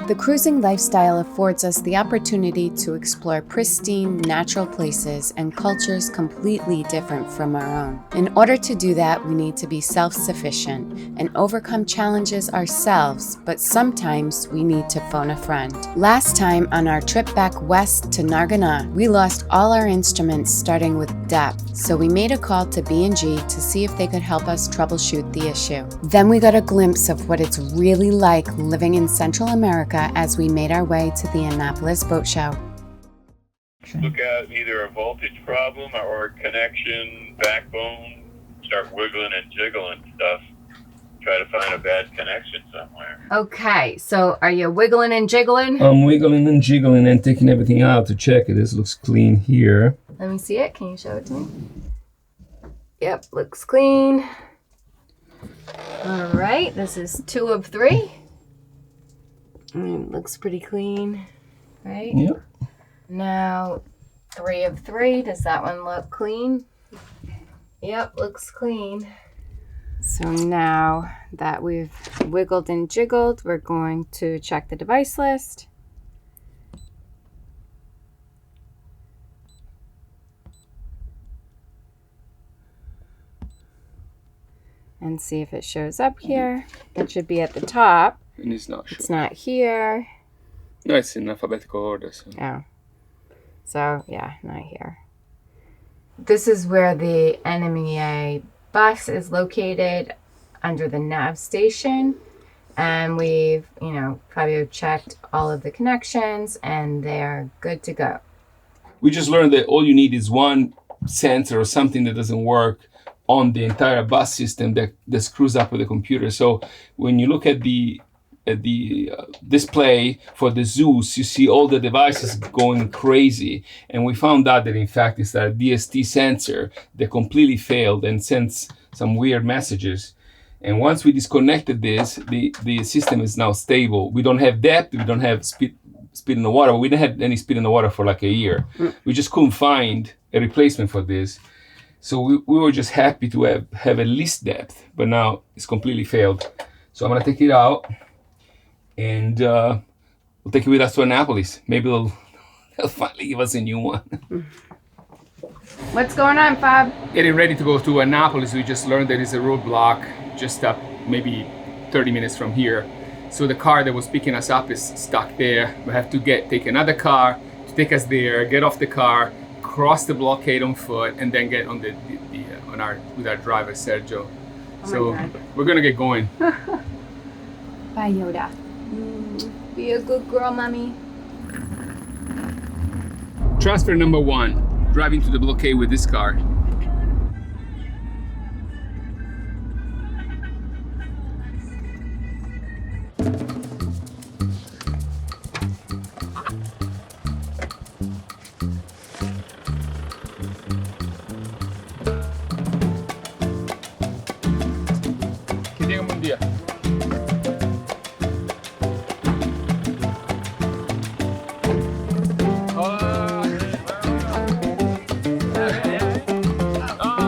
The cruising lifestyle affords us the opportunity to explore pristine, natural places and cultures completely different from our own. In order to do that, we need to be self-sufficient and overcome challenges ourselves, but sometimes we need to phone a friend. Last time on our trip back west to Nargana, we lost all our instruments starting with depth, so we made a call to B&G to see if they could help us troubleshoot the issue. Then we got a glimpse of what it's really like living in Central America as we made our way to the Annapolis Boat Show. Look at either a voltage problem or a connection, backbone, start wiggling and jiggling stuff. Try to find a bad connection somewhere. Okay, so are you wiggling and jiggling? I'm wiggling and jiggling and taking everything out to check it. This looks clean here. Let me see it. Can you show it to me? Yep, looks clean. All right, this is 2 of 3. Looks pretty clean, right? Yep. Now, 3 of 3. Does that one look clean? Yep, looks clean. So now that we've wiggled and jiggled, we're going to check the device list. And see if it shows up here. It should be at the top. And it's not sure. It's not here. No, it's in alphabetical order. So. Oh. So, yeah, not here. This is where the NMEA bus is located under the nav station. And we've, Fabio checked all of the connections and they're good to go. We just learned that all you need is one sensor or something that doesn't work on the entire bus system that screws up with the computer. So when you look at the display for the Zeus, you see all the devices going crazy. And we found out that in fact it's a DST sensor that completely failed and sends some weird messages. And once we disconnected this, the system is now stable. We don't have depth, we don't have speed in the water. We didn't have any speed in the water for like a year. We just couldn't find a replacement for this. So we were just happy to have at least depth, but now it's completely failed. So I'm gonna take it out and we'll take it with us to Annapolis. Maybe they'll finally give us a new one. What's going on, Fab? Getting ready to go to Annapolis. We just learned there is a roadblock just up maybe 30 minutes from here. So the car that was picking us up is stuck there. We have to take another car to take us there, get off the car, cross the blockade on foot, and then get on with our driver Sergio. So we're gonna get going. Bye, Yoda. Be a good girl, mommy. Transfer number 1, driving to the blockade with this car. Que tenga un buen día.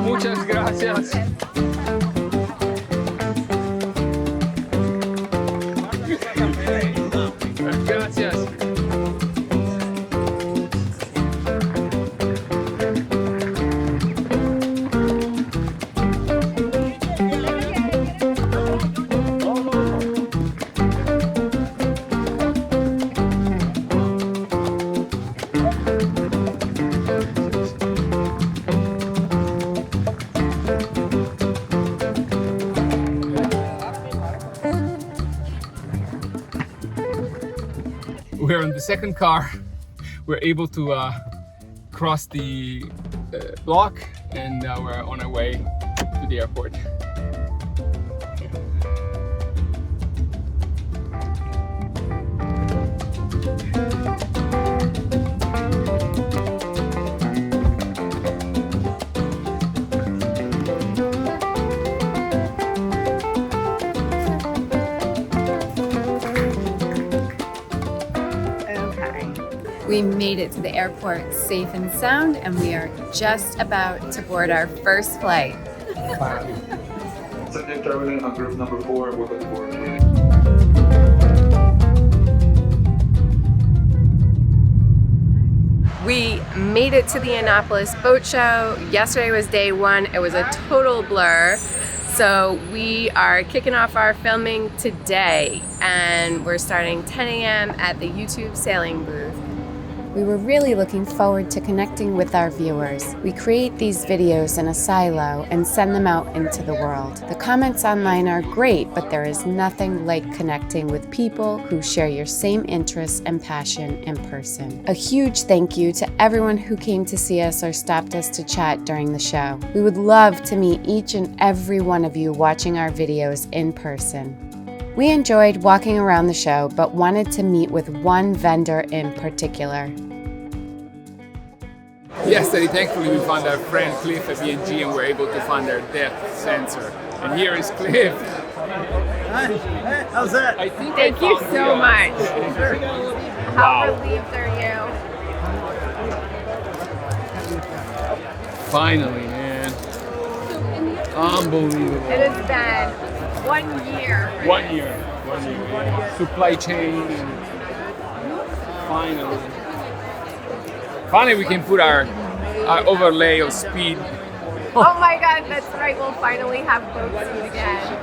Muchas gracias. Gracias. We're in the second car. We're able to cross the block and we're on our way to the airport. We made it to the airport safe and sound, and we are just about to board our first flight. Subject traveling on group number 4, welcome to board. made it to the Annapolis Boat Show. Yesterday was day one. It was a total blur. So we are kicking off our filming today, and we're starting 10 a.m. at the YouTube sailing booth. We were really looking forward to connecting with our viewers. We create these videos in a silo and send them out into the world. The comments online are great, but there is nothing like connecting with people who share your same interests and passion in person. A huge thank you to everyone who came to see us or stopped us to chat during the show. We would love to meet each and every one of you watching our videos in person. We enjoyed walking around the show, but wanted to meet with one vendor in particular. Yesterday, thankfully, we found our friend Cliff at B&G and we're able to find our depth sensor. And here is Cliff. Hi, how's that? Thank you so much. How relieved are you? Finally, man. Unbelievable. It has been 1 year. 1 year. 1 year. Supply chain. Finally, we can put our overlay of speed. Oh my God, that's right. We'll finally have boat speed again.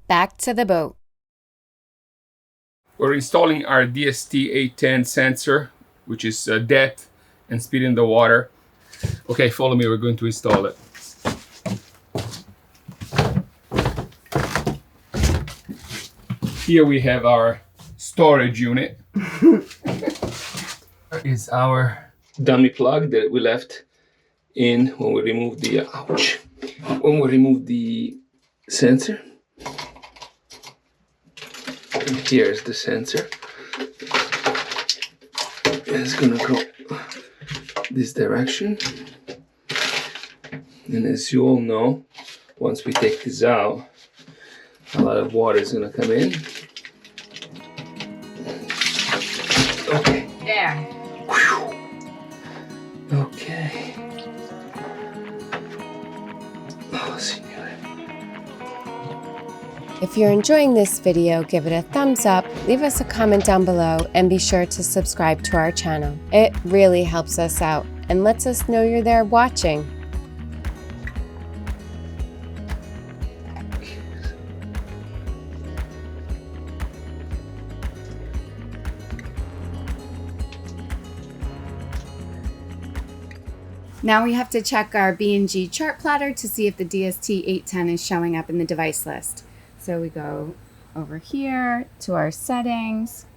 Back to the boat. We're installing our DST-810 sensor, which is depth and speed in the water. Okay, follow me. We're going to install it. Here we have our storage unit. Is our dummy plug that we left in when we removed the sensor. And here's the sensor. It's gonna go this direction. And as you all know, once we take this out, a lot of water is gonna come in. Okay. There. Whew. Okay. Oh, signore. If you're enjoying this video, give it a thumbs up, leave us a comment down below, and be sure to subscribe to our channel. It really helps us out and lets us know you're there watching. Now we have to check our B&G chart plotter to see if the DST-810 is showing up in the device list. So we go over here to our settings,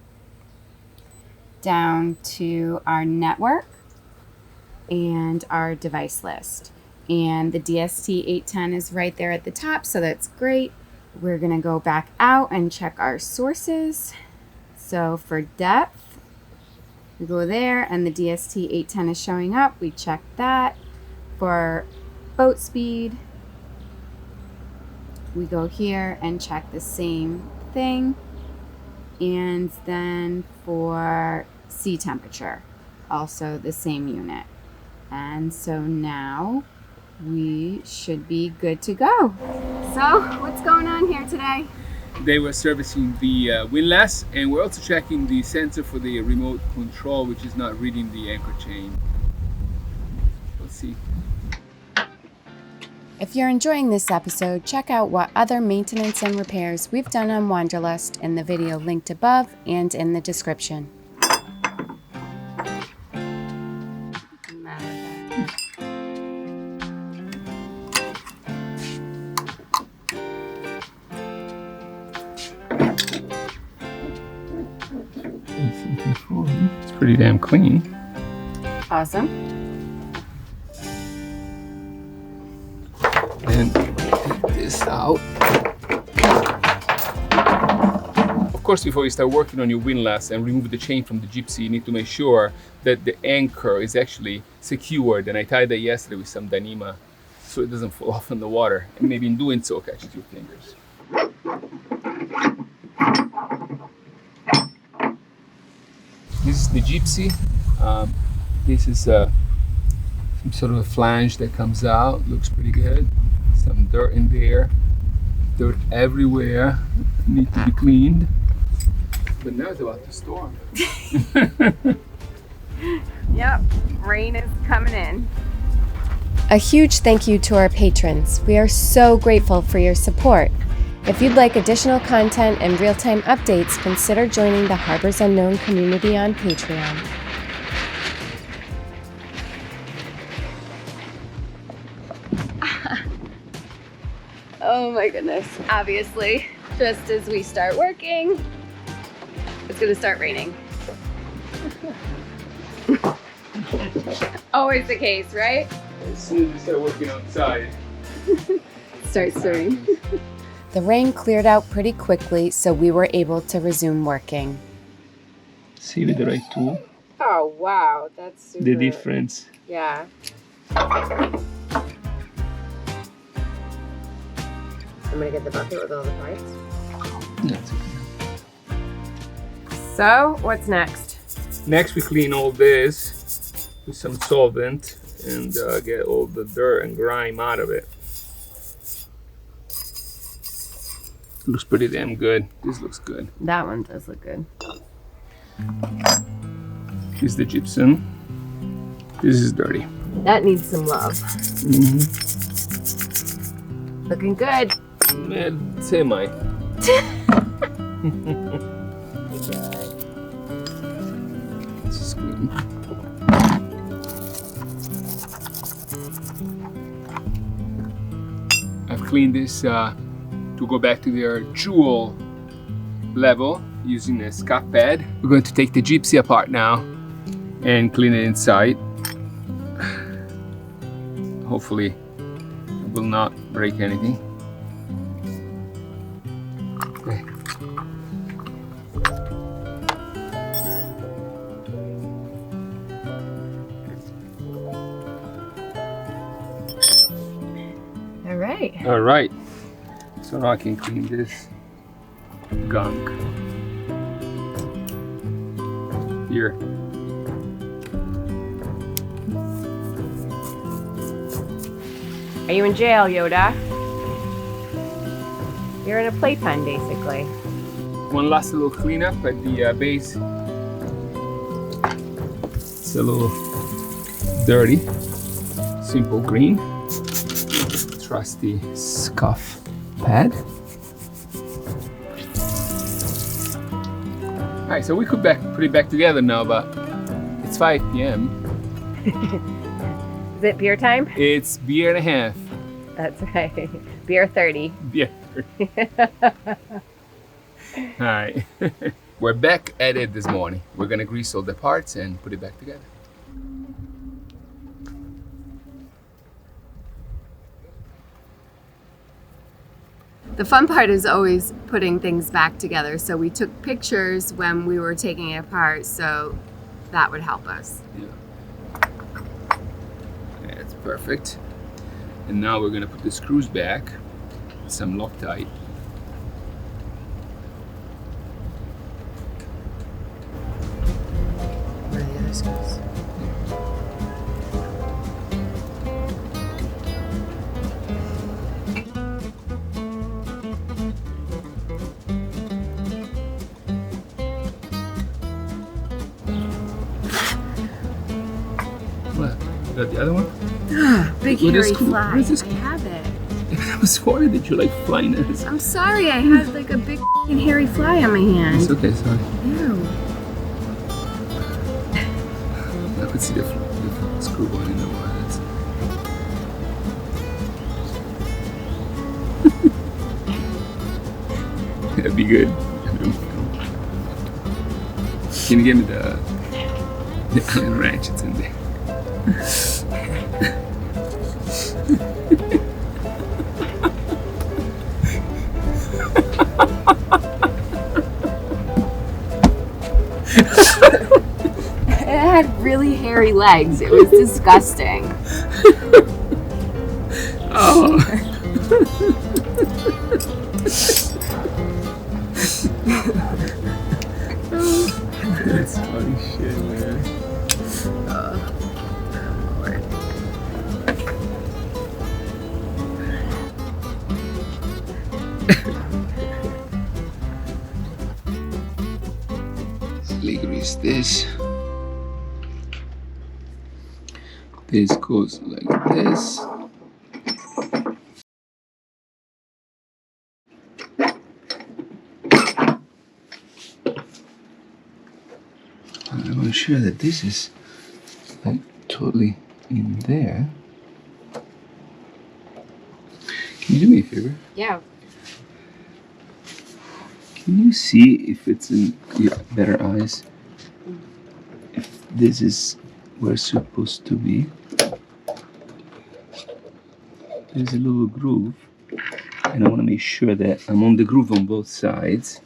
down to our network and our device list. And the DST-810 is right there at the top, so that's great. We're gonna go back out and check our sources. So for depth, we go there and the DST-810 is showing up. We check that. For boat speed, we go here and check the same thing. And then for sea temperature, also the same unit. And so now we should be good to go. So what's going on here today? They were servicing the Windlass, and we're also checking the sensor for the remote control, which is not reading the anchor chain. Let's see. If you're enjoying this episode, check out what other maintenance and repairs we've done on Wanderlust in the video linked above and in the description. It's pretty damn clean. Awesome. And take this out. Of course, before you start working on your windlass and remove the chain from the gypsy, you need to make sure that the anchor is actually secured. And I tied that yesterday with some Dyneema so it doesn't fall off in the water. And maybe in doing so, catches your fingers. This is the gypsy. This is some sort of a flange that comes out. Looks pretty good. Some dirt in there. Dirt everywhere. Need to be cleaned. But now it's about to storm. Yep, rain is coming in. A huge thank you to our patrons. We are so grateful for your support. If you'd like additional content and real-time updates, consider joining the Harbors Unknown community on Patreon. Oh my goodness. Obviously, just as we start working, it's gonna start raining. Always the case, right? As soon as we start working outside, Starts to rain. The rain cleared out pretty quickly, so we were able to resume working. see with the right tool Oh wow, that's super. the difference. Yeah. I'm gonna get the bucket with all the parts. That's okay. So, what's next? Next, we clean all this with some solvent and get all the dirt and grime out of it. Looks pretty damn good. This looks good. That one does look good. This is the gypsum. This is dirty. That needs some love. Mm-hmm. Looking good. Semi. This is good. I've cleaned this to go back to their jewel level using a scuff pad. We're going to take the gypsy apart now and clean it inside. Hopefully it will not break anything. Okay. All right. All right, so now I can clean this gunk. Here. Are you in jail, Yoda? You're in a playpen, basically. One last little cleanup at the base. It's a little dirty. Simple green. Trusty scuff pad. Alright, so we could put it back together now, but it's 5 p.m. Is it beer time? It's beer and a half. That's right. Beer 30. Beer. Alright. We're back at it this morning. We're gonna grease all the parts and put it back together. The fun part is always putting things back together. So we took pictures when we were taking it apart, so that would help us. Yeah. That's perfect. And now we're gonna put the screws back, some Loctite. Where are the other screws? What? You got the other one? Big Where hairy is screw? fly. Where is this I have it. I was worried that you like flying at this. I'm sorry, I had like a big f***ing hairy fly on my hand. It's okay, sorry. Ew. I could see the screw going in the wire. That'd be good. Can you give me the Allen wrench? It's in there. It had really hairy legs. It was disgusting. Oh. That's funny shit, man. Lord. lightly grease this. This goes like this. I want to sure that this is like totally in there. Can you do me a favor? Yeah. Can you see if it's in your better eyes? If this is where it's supposed to be. There's a little groove, and I want to make sure that I'm on the groove on both sides.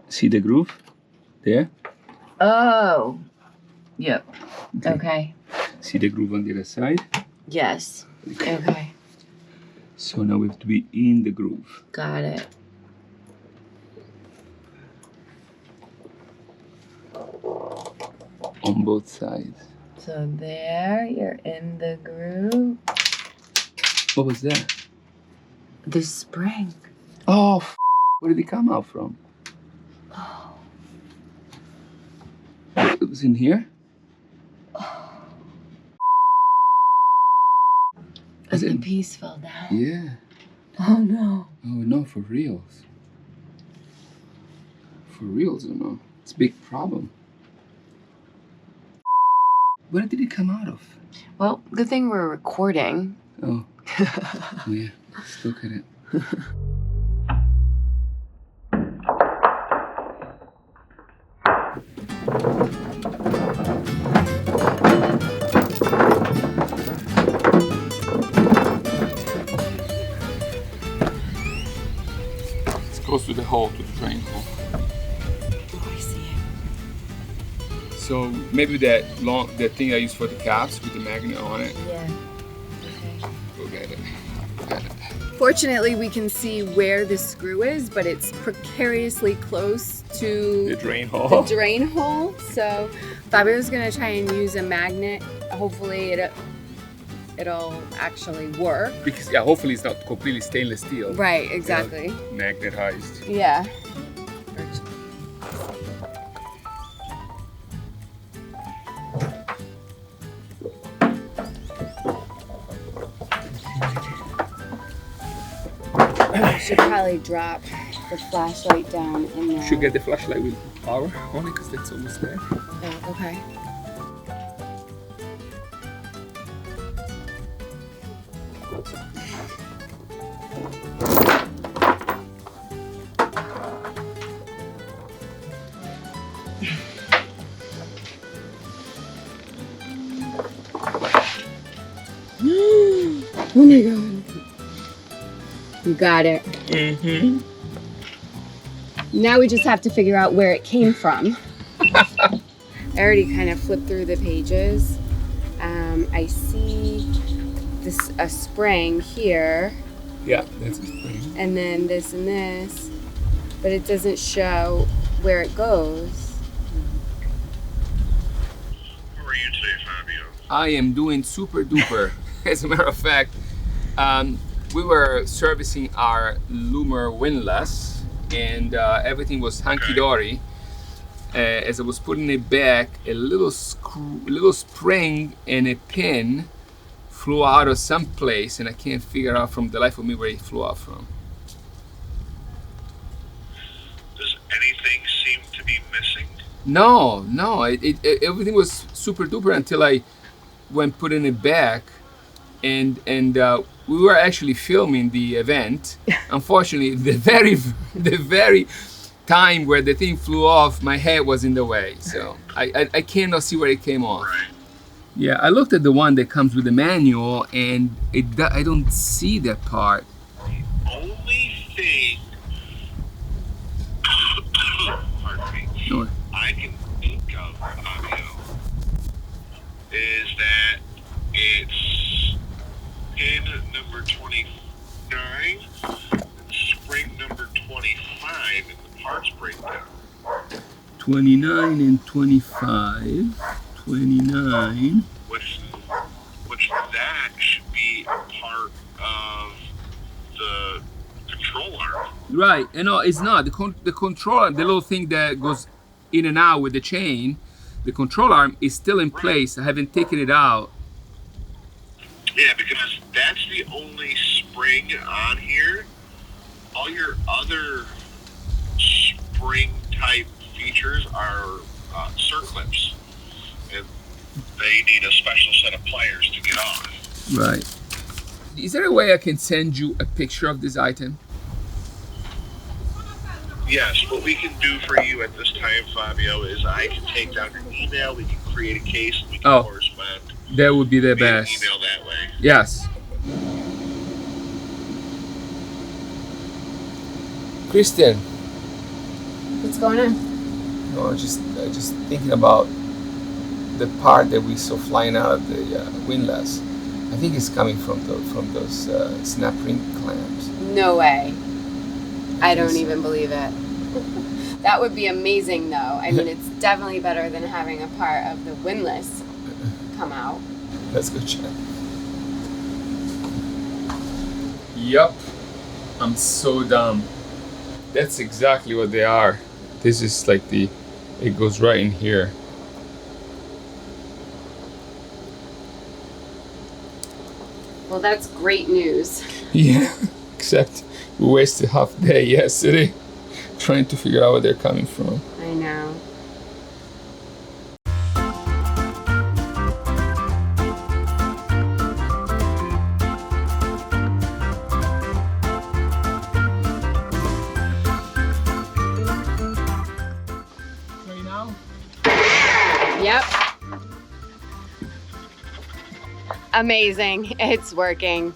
See the groove? There? Oh. Yep. Okay. See the groove on the other side? Yes. Okay. So now we have to be in the groove. Got it. On both sides. So there, you're in the groove. What was that? The spring. Oh, where did it come out from? Oh. It was in here? The piece fell down. Yeah. Oh no. Oh no, for reals. For reals or no? It's a big problem. Where did it come out of? Well, good thing we're recording. Oh. Oh yeah. Let's look at it. It's close to the hole, to the drain hole. Oh, I see it. So maybe that thing I used for the caps with the magnet on it. Yeah. Okay. Go get it. Got it. Fortunately, we can see where the screw is, but it's precariously close to The drain hole. the drain hole. So Fabio's gonna try and use a magnet. Hopefully it'll actually work. Because yeah, hopefully it's not completely stainless steel. Right, exactly. Magnetized. Yeah. Should probably drop the flashlight down in there. Should get the flashlight with power on it because that's almost there. Oh, okay. Oh my god. You got it. Mm-hmm. Now we just have to figure out where it came from. I already kind of flipped through the pages. I see a spring here, Yeah, that's a spring. and then this and this, but it doesn't show where it goes. How are you today, Fabio? I am doing super duper. As a matter of fact, we were servicing our Loomer Windlass, and everything was hunky-dory. As I was putting it back, a little spring and a pin flew out of some place, and I can't figure out from the life of me where it flew out from. Does anything seem to be missing? No, everything was super duper until I went putting it back, and we were actually filming the event. Unfortunately, the very time where the thing flew off, my head was in the way, so I cannot see where it came off. Right. Yeah, I looked at the one that comes with the manual, and I don't see that part. The only thing, pardon me, Sure. I can think of, Fabio, is that it's pin number 29 and spring number 25 in the parts breakdown. 29 and 25. 29. Which that should be a part of the control arm. Right, and no, it's not. The controller, the little thing that goes in and out with the chain, the control arm is still in place. I haven't taken it out. Yeah, because that's the only spring on here. All your other spring type features are circlips, and they need a special set of pliers to get on. Right. Is there a way I can send you a picture of this item? Yes, what we can do for you at this time, Fabio, is I can take down your email, we can create a case, and we can correspond. That would be the via best. email that way. Yes. Kristin. What's going on? No, just thinking about the part that we saw flying out of the windlass. I think it's coming from those snap ring clamps. No way. I don't even believe it. That would be amazing, though. I mean, it's definitely better than having a part of the windlass come out. Let's go check. Yup. I'm so dumb. That's exactly what they are. This is like it goes right in here. Well, that's great news. Yeah, except we wasted half a day yesterday trying to figure out where they're coming from. I know. Right now? Yep. Amazing. It's working.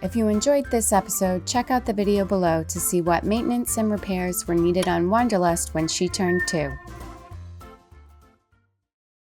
If you enjoyed this episode, check out the video below to see what maintenance and repairs were needed on Wanderlust when she turned 2.